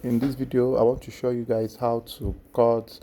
In this video, I want to show you guys how to cut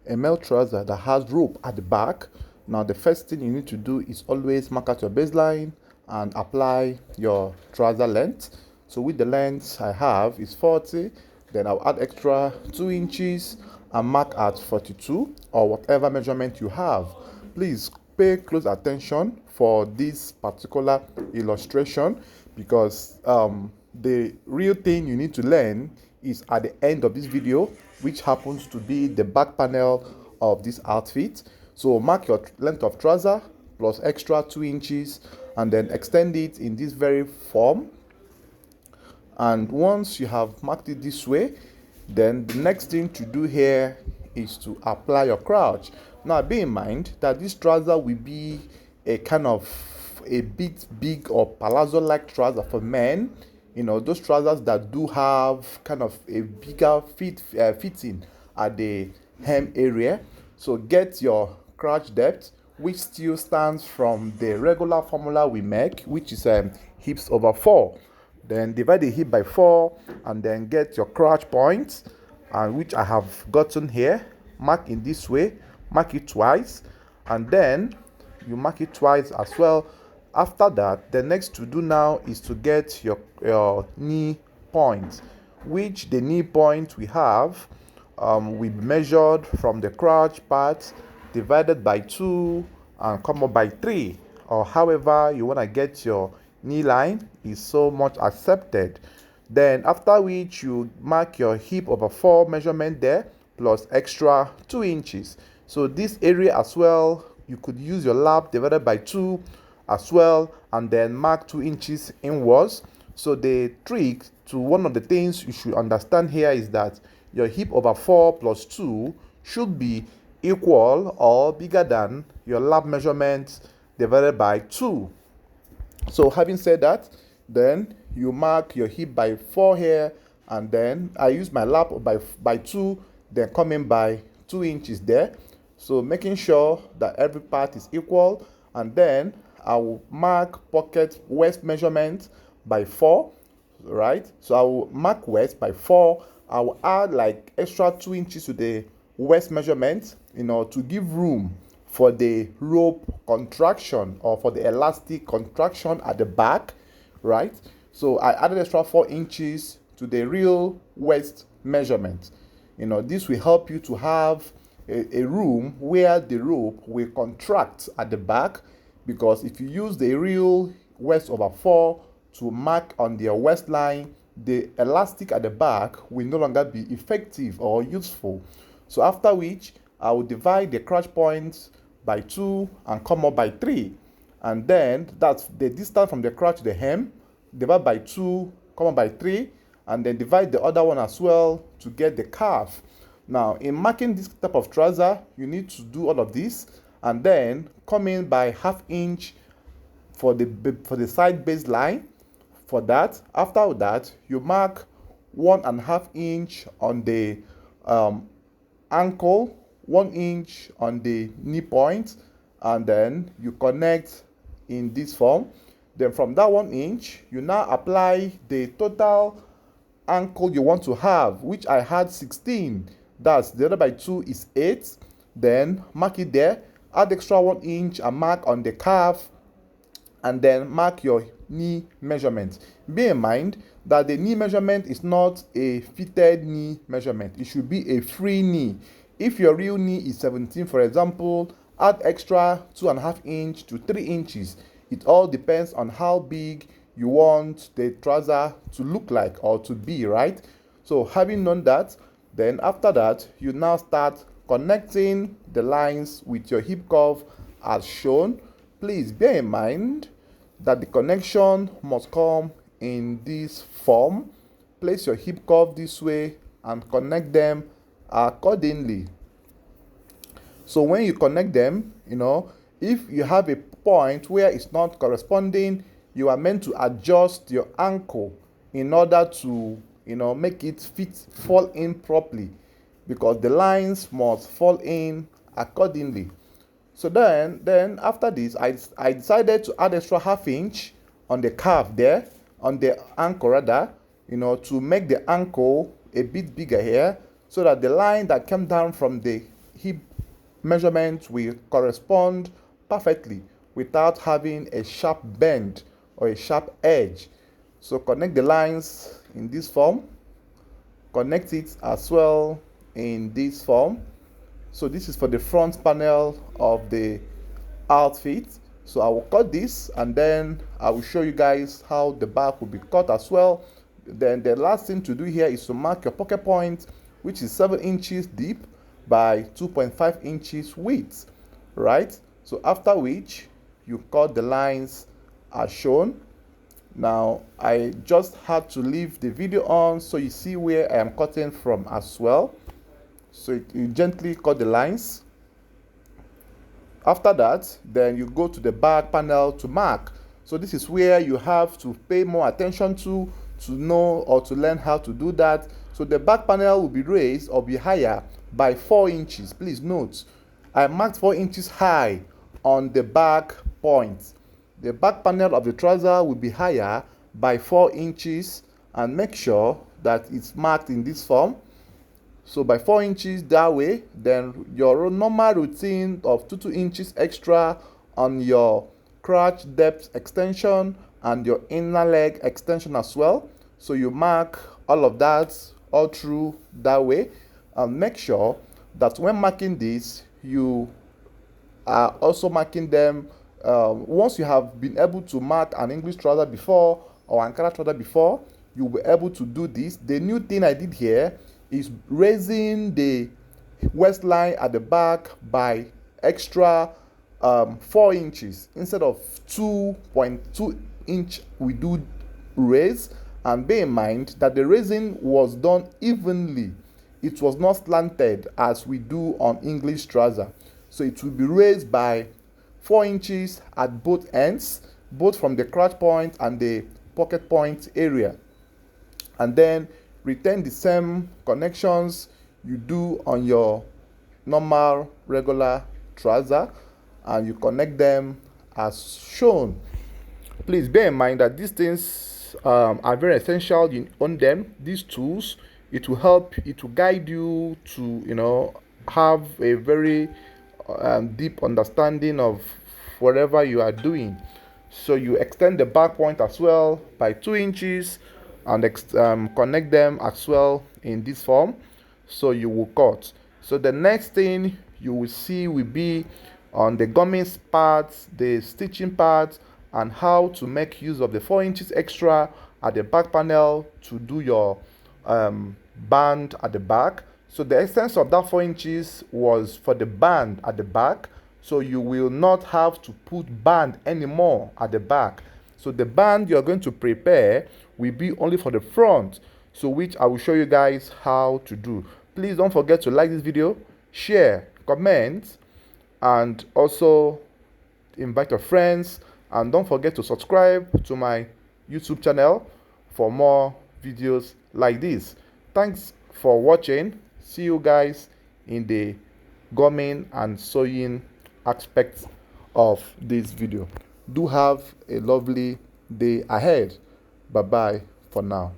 a male trouser that has rope at the back. Now, the first thing you need to do is always mark out your baseline and apply your trouser length. So with the length I have is 40, then I'll add extra 2 inches and mark at 42 or whatever measurement you have. Please pay close attention for this particular illustration because the real thing you need to learn is at the end of this video, which happens to be the back panel of this outfit. So mark your length of trouser plus extra 2 inches and then extend it in this very form. And once you have marked it this way, then the next thing to do here is to apply your crouch. Now bear in mind that this trouser will be a kind of a bit big or palazzo like trouser for men, you know, those trousers that do have kind of a bigger fitting at the hem area. So get your crouch depth, which still stands from the regular formula we make, which is hips over 4. Then divide the hip by 4 and then get your crouch point, and which I have gotten here. Mark in this way, mark it twice, and then you mark it twice as well. After that, the next to do now is to get your knee point, which the knee point we have we measured from the crouch part divided by 2 and come up by 3, or however you want to get your knee line is so much accepted. Then after which you mark your hip over 4 measurement there plus extra 2 inches. So this area as well, you could use your lap divided by 2 as well and then mark 2 inches inwards. So the trick to one of the things you should understand here is that your hip over 4 plus 2 should be equal or bigger than your lap measurement divided by 2. So having said that, then you mark your hip by 4 here, and then I use my lap by 2, then coming by 2 inches there. So making sure that every part is equal, and then I will mark pocket waist measurement by 4, right? So I will mark waist by 4. I will add like extra 2 inches to the waist measurement, you know, to give room for the rope contraction or for the elastic contraction at the back, right? So I added extra 4 inches to the real waist measurement. You know, this will help you to have a room where the rope will contract at the back, because if you use the real waist over 4 to mark on the waistline, the elastic at the back will no longer be effective or useful. So after which I will divide the crouch points by 2 and come up by 3, and then that's the distance from the crouch to the hem, divide by 2, come up by 3, and then divide the other one as well to get the calf. Now in marking this type of trouser, you need to do all of this and then come in by ½ inch for the side baseline. For that, after that, you mark 1½ inch on the ankle, 1 inch on the knee point, and then you connect in this form. Then from that 1 inch, you now apply the total ankle you want to have, which I had 16. That's divided by 2 is 8. Then mark it there, add extra 1 inch and mark on the calf, and then mark your knee measurement. Bear in mind that the knee measurement is not a fitted knee measurement. It should be a free knee. If your real knee is 17, for example, add extra 2½ inch to 3 inches. It all depends on how big you want the trouser to look like or to be, right? So having known that, then after that, you now start connecting the lines with your hip curve as shown. Please bear in mind that the connection must come in this form. Place your hip curve this way and connect them accordingly. So when you connect them, you know, if you have a point where it's not corresponding, you are meant to adjust your ankle in order to, you know, make it fall in properly, because the lines must fall in accordingly. So then after this, I decided to add extra ½ inch on the calf there, on the ankle rather, you know, to make the ankle a bit bigger here so that the line that came down from the hip measurement will correspond perfectly without having a sharp bend or a sharp edge. So connect the lines in this form, connect it as well in this form. So this is for the front panel of the outfit. So I will cut this and then I will show you guys how the back will be cut as well. Then the last thing to do here is to mark your pocket point, which is 7 inches deep by 2.5 inches width, right? So after which you cut the lines as shown. Now I just had to leave the video on so you see where I am cutting from as well. So you gently cut the lines. After that, then you go to the back panel to mark. So this is where you have to pay more attention to know or to learn how to do that. So the back panel will be raised or be higher by 4 inches. Please note, I marked 4 inches high on the back point. The back panel of the trouser will be higher by 4 inches, and make sure that it's marked in this form. So by 4 inches that way, then your normal routine of 2 inches extra on your crotch depth extension and your inner leg extension as well. So you mark all of that all through that way, and make sure that when marking this, you are also marking them. Once you have been able to mark an English trouser before or Ankara trouser before, you'll be able to do this. The new thing I did here is raising the waistline at the back by extra 4 inches instead of 2.2 inch we do raise. And bear in mind that the raising was done evenly. It was not slanted as we do on English trouser. So it will be raised by 4 inches at both ends, both from the crotch point and the pocket point area. And then retain the same connections you do on your normal regular trouser, and you connect them as shown. Please bear in mind that these things are very essential. You own them, these tools. It will help, it will guide you to have a very deep understanding of whatever you are doing. So you extend the back point as well by 2 inches and connect them as well in this form. So you will cut. So the next thing you will see will be on the gumming parts, the stitching parts, and how to make use of the 4 inches extra at the back panel to do your band at the back. So the extent of that 4 inches was for the band at the back. So you will not have to put band anymore at the back. So the band you're going to prepare will be only for the front, so which I will show you guys how to do. Please don't forget to like this video, share, comment, and also invite your friends, and don't forget to subscribe to my YouTube channel for more videos like this. Thanks for watching. See you guys in the gumming and sewing aspects of this video. Do have a lovely day ahead. Bye bye for now.